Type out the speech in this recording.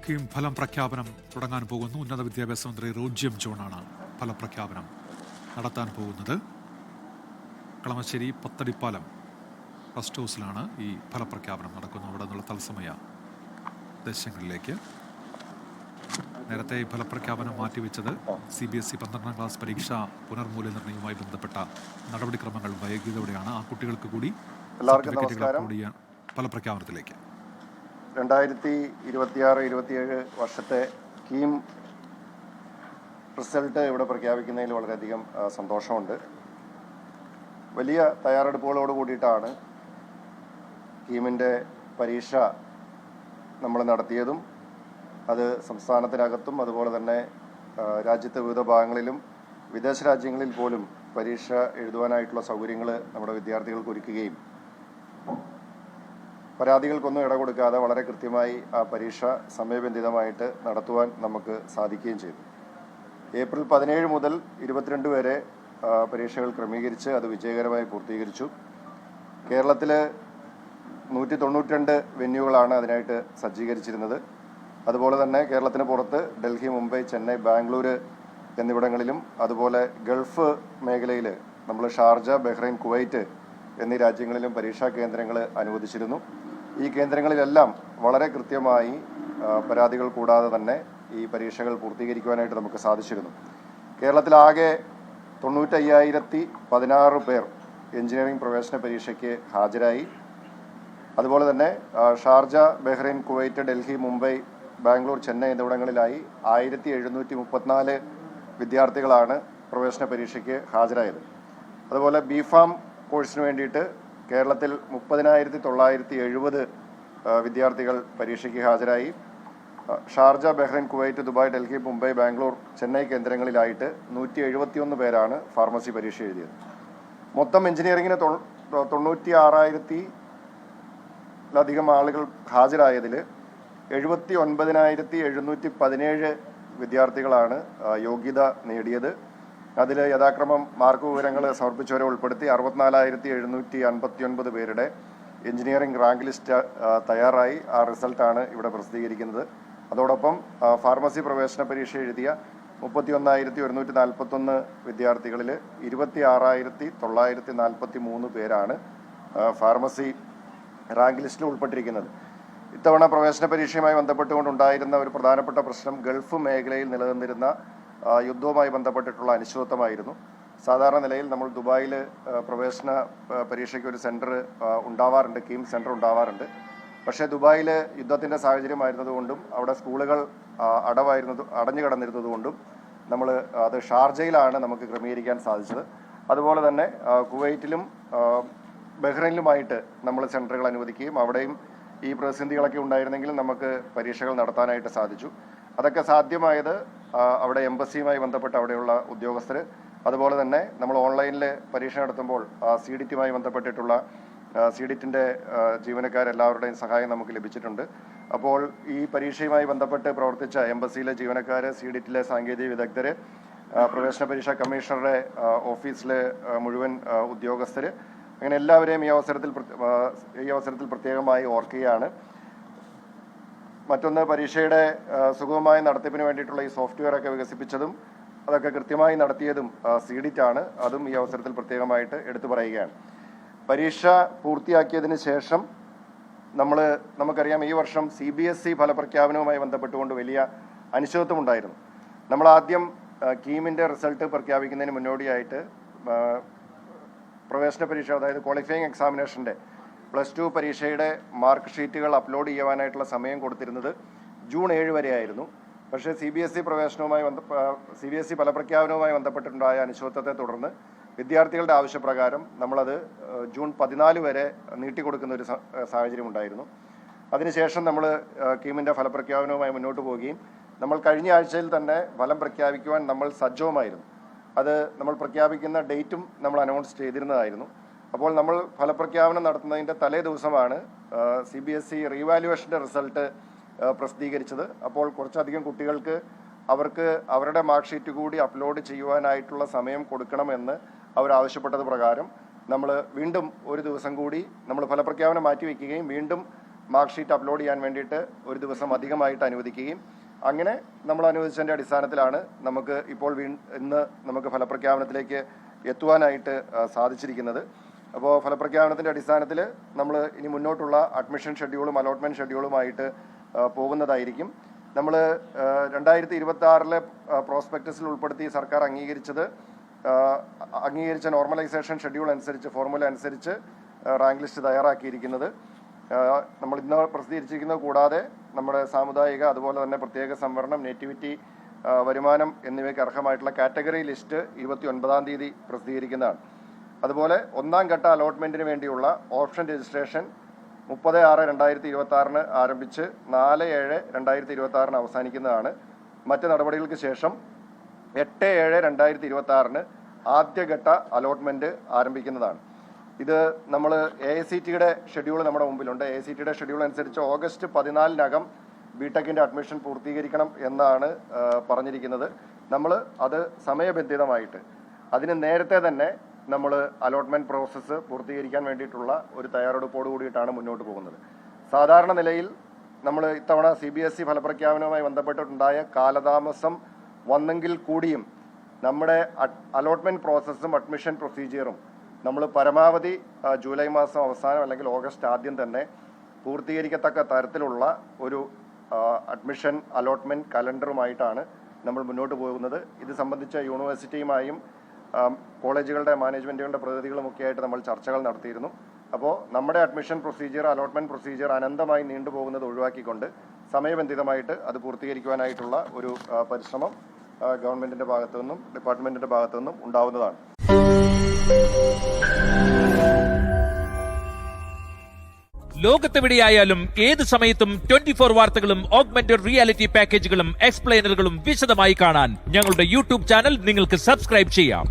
കീം ഫലം പ്രഖ്യാപനം തുടങ്ങാൻ പോകുന്നു. ഉന്നത വിദ്യാഭ്യാസ മന്ത്രി റോജി എം ജോണാണ് ഫലപ്രഖ്യാപനം നടത്താൻ പോകുന്നത്. കളമശ്ശേരി പത്തടിപ്പാലം റെസ്റ്റ് ഹൗസിലാണ് ഈ ഫലപ്രഖ്യാപനം നടക്കുന്നത്. അവിടെ നിന്നുള്ള തത്സമയ ദൃശ്യങ്ങളിലേക്ക്. നേരത്തെ ഈ ഫലപ്രഖ്യാപനം മാറ്റിവെച്ചത് CBSE 12ാം ക്ലാസ് പരീക്ഷ പുനർമൂല്യനിർണ്ണയവുമായി ബന്ധപ്പെട്ട നടപടിക്രമങ്ങൾ വൈകിയതോടെയാണ്. ആ കുട്ടികൾക്ക് കൂടി ഫലപ്രഖ്യാപനത്തിലേക്ക് 2026-27 വർഷത്തെ കീം റിസൾട്ട് ഇവിടെ പ്രഖ്യാപിക്കുന്നതിൽ വളരെയധികം സന്തോഷമുണ്ട്. വലിയ തയ്യാറെടുപ്പുകളോട് കൂടിയിട്ടാണ് കീമിൻ്റെ പരീക്ഷ നമ്മൾ നടത്തിയതും അത് സംസ്ഥാനത്തിനകത്തും അതുപോലെ തന്നെ രാജ്യത്തെ വിവിധ ഭാഗങ്ങളിലും വിദേശ രാജ്യങ്ങളിൽ പോലും പരീക്ഷ എഴുതുവാനായിട്ടുള്ള സൗകര്യങ്ങൾ നമ്മുടെ വിദ്യാർത്ഥികൾക്ക് ഒരുക്കുകയും പരാതികൾക്കൊന്നും ഇട കൊടുക്കാതെ വളരെ കൃത്യമായി ആ പരീക്ഷ സമയബന്ധിതമായിട്ട് നടത്തുവാൻ നമുക്ക് സാധിക്കുകയും ചെയ്തു. ഏപ്രിൽ 17 മുതൽ 22 വരെ പരീക്ഷകൾ ക്രമീകരിച്ച് അത് വിജയകരമായി പൂർത്തീകരിച്ചു. കേരളത്തിൽ 192 വെന്യൂകളാണ് അതിനായിട്ട് സജ്ജീകരിച്ചിരുന്നത്. അതുപോലെ തന്നെ കേരളത്തിന് പുറത്ത് ഡൽഹി, മുംബൈ, ചെന്നൈ, ബാംഗ്ലൂർ എന്നിവിടങ്ങളിലും അതുപോലെ ഗൾഫ് മേഖലയിൽ നമ്മൾ ഷാർജ, ബഹ്റൈൻ, കുവൈറ്റ് എന്നീ രാജ്യങ്ങളിലും പരീക്ഷാ കേന്ദ്രങ്ങൾ അനുവദിച്ചിരുന്നു. ഈ കേന്ദ്രങ്ങളിലെല്ലാം വളരെ കൃത്യമായി പരാതികൾ കൂടാതെ തന്നെ ഈ പരീക്ഷകൾ പൂർത്തീകരിക്കുവാനായിട്ട് നമുക്ക് സാധിച്ചിരുന്നു. കേരളത്തിലാകെ 95,016 പേർ എഞ്ചിനീയറിംഗ് പ്രവേശന പരീക്ഷയ്ക്ക് ഹാജരായി. അതുപോലെ തന്നെ Sharjah, Bahrain, Kuwait, Delhi, Mumbai, Bangalore, Chennai എന്നിവിടങ്ങളിലായി 1734 വിദ്യാർത്ഥികളാണ് പ്രവേശന പരീക്ഷയ്ക്ക് ഹാജരായത്. അതുപോലെ ബിഫാം കോഴ്സിന് വേണ്ടിയിട്ട് കേരളത്തിൽ 30,970 വിദ്യാർത്ഥികൾ പരീക്ഷയ്ക്ക് ഹാജരായി. Sharjah, Bahrain, Kuwait, Dubai, Delhi, Mumbai, Bangalore, Chennai കേന്ദ്രങ്ങളിലായിട്ട് 171 പേരാണ് ഫാർമസി പരീക്ഷ എഴുതിയത്. മൊത്തം എഞ്ചിനീയറിംഗിന് 96,000-ലധികം ആളുകൾ ഹാജരായതിൽ 79,717 വിദ്യാർത്ഥികളാണ് യോഗ്യത നേടിയത്. അതിൽ യഥാക്രമം മാർക്ക് വിവരങ്ങൾ സമർപ്പിച്ചവരെ ഉൾപ്പെടുത്തി 64,759 പേരുടെ എഞ്ചിനീയറിംഗ് റാങ്ക് ലിസ്റ്റ് തയ്യാറായി. ആ റിസൾട്ടാണ് ഇവിടെ പ്രസിദ്ധീകരിക്കുന്നത്. അതോടൊപ്പം ഫാർമസി പ്രവേശന പരീക്ഷ എഴുതിയ 31,141 വിദ്യാർത്ഥികളിൽ 26,943 പേരാണ് ഫാർമസി റാങ്ക് ലിസ്റ്റിൽ ഉൾപ്പെട്ടിരിക്കുന്നത്. ഇത്തവണ പ്രവേശന പരീക്ഷയുമായി ബന്ധപ്പെട്ടുകൊണ്ടുണ്ടായിരുന്ന ഒരു പ്രധാനപ്പെട്ട പ്രശ്നം ഗൾഫ് മേഖലയിൽ നിലനിന്നിരുന്ന യുദ്ധവുമായി ബന്ധപ്പെട്ടിട്ടുള്ള അനിശ്ചിതത്വമായിരുന്നു. സാധാരണ നിലയിൽ നമ്മൾ ദുബായിൽ പ്രവേശന പരീക്ഷയ്ക്ക് ഒരു സെൻറ്റർ ഉണ്ടാവാറുണ്ട്, കീം സെൻറ്റർ ഉണ്ടാവാറുണ്ട്. പക്ഷേ ദുബായിൽ യുദ്ധത്തിൻ്റെ സാഹചര്യമായിരുന്നതുകൊണ്ടും അവിടെ സ്കൂളുകൾ അടഞ്ഞു കിടന്നിരുന്നതുകൊണ്ടും നമ്മൾ അത് ഷാർജയിലാണ് നമുക്ക് ക്രമീകരിക്കാൻ സാധിച്ചത്. അതുപോലെ തന്നെ കുവൈറ്റിലും ബഹ്റൈനിലുമായിട്ട് നമ്മൾ സെൻറ്ററുകൾ അനുവദിക്കുകയും അവിടെയും ഈ പ്രതിസന്ധികളൊക്കെ ഉണ്ടായിരുന്നെങ്കിലും നമുക്ക് പരീക്ഷകൾ നടത്താനായിട്ട് സാധിച്ചു. അതൊക്കെ സാധ്യമായത് അവിടെ എംബസിയുമായി ബന്ധപ്പെട്ട് അവിടെയുള്ള ഉദ്യോഗസ്ഥർ, അതുപോലെ തന്നെ നമ്മൾ ഓൺലൈനിൽ പരീക്ഷ നടത്തുമ്പോൾ CDT-യുമായി ബന്ധപ്പെട്ടിട്ടുള്ള CDT-ൻ്റെ ജീവനക്കാരെല്ലാവരുടെയും സഹായം നമുക്ക് ലഭിച്ചിട്ടുണ്ട്. അപ്പോൾ ഈ പരീക്ഷയുമായി ബന്ധപ്പെട്ട് പ്രവർത്തിച്ച എംബസിയിലെ ജീവനക്കാർ, CDT-ലെ സാങ്കേതിക വിദഗ്ധർ, പ്രവേശന പരീക്ഷാ കമ്മീഷണറുടെ ഓഫീസിലെ മുഴുവൻ ഉദ്യോഗസ്ഥർ, അങ്ങനെ എല്ലാവരെയും ഈ അവസരത്തിൽ പ്രത്യേകമായി ഓർക്കുകയാണ്. മറ്റൊന്ന്, പരീക്ഷയുടെ സുഗമമായ നടത്തിപ്പിന് വേണ്ടിയിട്ടുള്ള ഈ സോഫ്റ്റ്വെയർ ഒക്കെ വികസിപ്പിച്ചതും അതൊക്കെ കൃത്യമായി നടത്തിയതും CDT-ആണ്. അതും ഈ അവസരത്തിൽ പ്രത്യേകമായിട്ട് എടുത്തു പറയുകയാണ്. പരീക്ഷ പൂർത്തിയാക്കിയതിന് ശേഷം നമുക്കറിയാം ഈ വർഷം CBSE ഫലപ്രഖ്യാപനവുമായി ബന്ധപ്പെട്ടുകൊണ്ട് വലിയ അനിശ്ചിതത്വം ഉണ്ടായിരുന്നു. നമ്മൾ ആദ്യം കീമിൻ്റെ റിസൾട്ട് പ്രഖ്യാപിക്കുന്നതിന് മുന്നോടിയായിട്ട് പ്രവേശന പരീക്ഷ, അതായത് ക്വാളിഫയിങ് എക്സാമിനേഷൻ്റെ +2 പരീക്ഷയുടെ മാർക്ക് ഷീറ്റുകൾ അപ്ലോഡ് ചെയ്യുവാനായിട്ടുള്ള സമയം കൊടുത്തിരുന്നത് ജൂൺ 7 വരെ ആയിരുന്നു. പക്ഷേ CBSE ഫലപ്രഖ്യാപനവുമായി ബന്ധപ്പെട്ടിട്ടുണ്ടായ അനിശ്ചിതത്വത്തെ തുടർന്ന് വിദ്യാർത്ഥികളുടെ ആവശ്യപ്രകാരം നമ്മളത് ജൂൺ 14 വരെ നീട്ടിക്കൊടുക്കുന്ന ഒരു സാഹചര്യം ഉണ്ടായിരുന്നു. അതിനുശേഷം നമ്മൾ കീമിൻ്റെ ഫലപ്രഖ്യാപനവുമായി മുന്നോട്ട് പോവുകയും നമ്മൾ കഴിഞ്ഞ ആഴ്ചയിൽ തന്നെ ഫലം പ്രഖ്യാപിക്കുവാൻ നമ്മൾ സജ്ജവുമായിരുന്നു. അത് നമ്മൾ പ്രഖ്യാപിക്കുന്ന ഡേറ്റും നമ്മൾ അനൗൺസ് ചെയ്തിരുന്നതായിരുന്നു. അപ്പോൾ നമ്മൾ ഫലപ്രഖ്യാപനം നടത്തുന്നതിൻ്റെ തലേ ദിവസമാണ് CBSE റീവാലുവേഷൻ്റെ റിസൾട്ട് പ്രസിദ്ധീകരിച്ചത്. അപ്പോൾ കുറച്ചധികം കുട്ടികൾക്ക് അവരുടെ മാർക്ക് ഷീറ്റ് കൂടി അപ്ലോഡ് ചെയ്യുവാനായിട്ടുള്ള സമയം കൊടുക്കണമെന്ന് അവരാവശ്യപ്പെട്ടത് പ്രകാരം നമ്മൾ വീണ്ടും ഒരു ദിവസം കൂടി നമ്മൾ ഫലപ്രഖ്യാപനം മാറ്റിവെക്കുകയും വീണ്ടും മാർക്ക് ഷീറ്റ് അപ്ലോഡ് ചെയ്യാൻ വേണ്ടിയിട്ട് ഒരു ദിവസം അധികമായിട്ട് അനുവദിക്കുകയും അങ്ങനെ നമ്മൾ അനുവദിച്ചതിൻ്റെ അടിസ്ഥാനത്തിലാണ് നമുക്ക് ഇപ്പോൾ ഇന്ന് നമുക്ക് ഫലപ്രഖ്യാപനത്തിലേക്ക് എത്തുവാനായിട്ട് സാധിച്ചിരിക്കുന്നത്. അപ്പോൾ ഫലപ്രഖ്യാപനത്തിൻ്റെ അടിസ്ഥാനത്തിൽ നമ്മൾ ഇനി മുന്നോട്ടുള്ള അഡ്മിഷൻ ഷെഡ്യൂളും അലോട്ട്മെൻറ്റ് ഷെഡ്യൂളുമായിട്ട് പോകുന്നതായിരിക്കും. നമ്മൾ 2026 പ്രോസ്പെക്ടസിൽ ഉൾപ്പെടുത്തി സർക്കാർ അംഗീകരിച്ച നോർമലൈസേഷൻ ഷെഡ്യൂൾ അനുസരിച്ച് ഫോർമുല അനുസരിച്ച് റാങ്ക് ലിസ്റ്റ് തയ്യാറാക്കിയിരിക്കുന്നത്. നമ്മൾ ഇന്ന് പ്രസിദ്ധീകരിച്ചിരിക്കുന്നത് കൂടാതെ നമ്മുടെ സാമുദായിക അതുപോലെ തന്നെ പ്രത്യേക സംവരണം, നേറ്റിവിറ്റി, വരുമാനം എന്നിവയ്ക്ക് അർഹമായിട്ടുള്ള കാറ്റഗറി ലിസ്റ്റ് 29-ാം തീയതി പ്രസിദ്ധീകരിക്കുന്നതാണ്. അതുപോലെ ഒന്നാം ഘട്ട അലോട്ട്മെന്റിന് വേണ്ടിയുള്ള ഓപ്ഷൻ രജിസ്ട്രേഷൻ 30/6/2026 ആരംഭിച്ച് 4/7/2026 അവസാനിക്കുന്നതാണ്. മറ്റ് നടപടികൾക്ക് ശേഷം 8/7/2026 ആദ്യഘട്ട അലോട്ട്മെന്റ് ആരംഭിക്കുന്നതാണ്. ഇത് നമ്മൾ AICTയുടെ ഷെഡ്യൂൾ നമ്മുടെ മുമ്പിലുണ്ട്. AICTയുടെ ഷെഡ്യൂൾ അനുസരിച്ച് ഓഗസ്റ്റ് 14-നകം ബിടെക്കിൻ്റെ അഡ്മിഷൻ പൂർത്തീകരിക്കണം എന്നാണ് പറഞ്ഞിരിക്കുന്നത്. നമ്മൾ അത് സമയബന്ധിതമായിട്ട് അതിന് നേരത്തെ തന്നെ നമ്മൾ അലോട്ട്മെൻറ്റ് പ്രോസസ്സ് പൂർത്തീകരിക്കാൻ വേണ്ടിയിട്ടുള്ള ഒരു തയ്യാറെടുപ്പോട് കൂടിയിട്ടാണ് മുന്നോട്ട് പോകുന്നത്. സാധാരണ നിലയിൽ നമ്മൾ ഇത്തവണ CBSE ഫലപ്രഖ്യാപനവുമായി ബന്ധപ്പെട്ടിട്ടുണ്ടായ കാലതാമസം വന്നെങ്കിൽ കൂടിയും നമ്മുടെ അലോട്ട്മെൻറ്റ് പ്രോസസ്സും അഡ്മിഷൻ പ്രൊസീജിയറും നമ്മൾ പരമാവധി ജൂലൈ മാസം അവസാനം അല്ലെങ്കിൽ ഓഗസ്റ്റ് ആദ്യം തന്നെ പൂർത്തീകരിക്കത്തക്ക തരത്തിലുള്ള ഒരു അഡ്മിഷൻ അലോട്ട്മെൻറ്റ് കലണ്ടറുമായിട്ടാണ് നമ്മൾ മുന്നോട്ട് പോകുന്നത്. ഇത് സംബന്ധിച്ച യൂണിവേഴ്സിറ്റിയുമായും കോളേജുകളുടെ മാനേജ്മെൻറ്റുകളുടെ പ്രതിനിധികളുമൊക്കെ ആയിട്ട് നമ്മൾ ചർച്ചകൾ നടത്തിയിരുന്നു. അപ്പോൾ നമ്മുടെ അഡ്മിഷൻ പ്രൊസീജിയർ, അലോട്ട്മെൻറ്റ് പ്രൊസീജിയർ അനന്തമായി നീണ്ടുപോകുന്നത് ഒഴിവാക്കിക്കൊണ്ട് സമയബന്ധിതമായിട്ട് അത് പൂർത്തീകരിക്കുവാനായിട്ടുള്ള ഒരു പരിശ്രമം ഗവൺമെൻറ്റിൻ്റെ ഭാഗത്തു നിന്നും ഡിപ്പാർട്ട്മെൻറ്റിൻ്റെ ഭാഗത്തു നിന്നും ഉണ്ടാവുന്നതാണ്. ലോകത്തെവിടെയായാലും ഏത് സമയത്തും 24 വാർത്തകളും ഓഗ്മെന്റഡ് റിയാലിറ്റി പാക്കേജുകളും എക്സ്പ്ലെയിനറുകളും വിശദമായി കാണാൻ ഞങ്ങളുടെ യൂട്യൂബ് ചാനൽ നിങ്ങൾക്ക് സബ്സ്ക്രൈബ് ചെയ്യാം.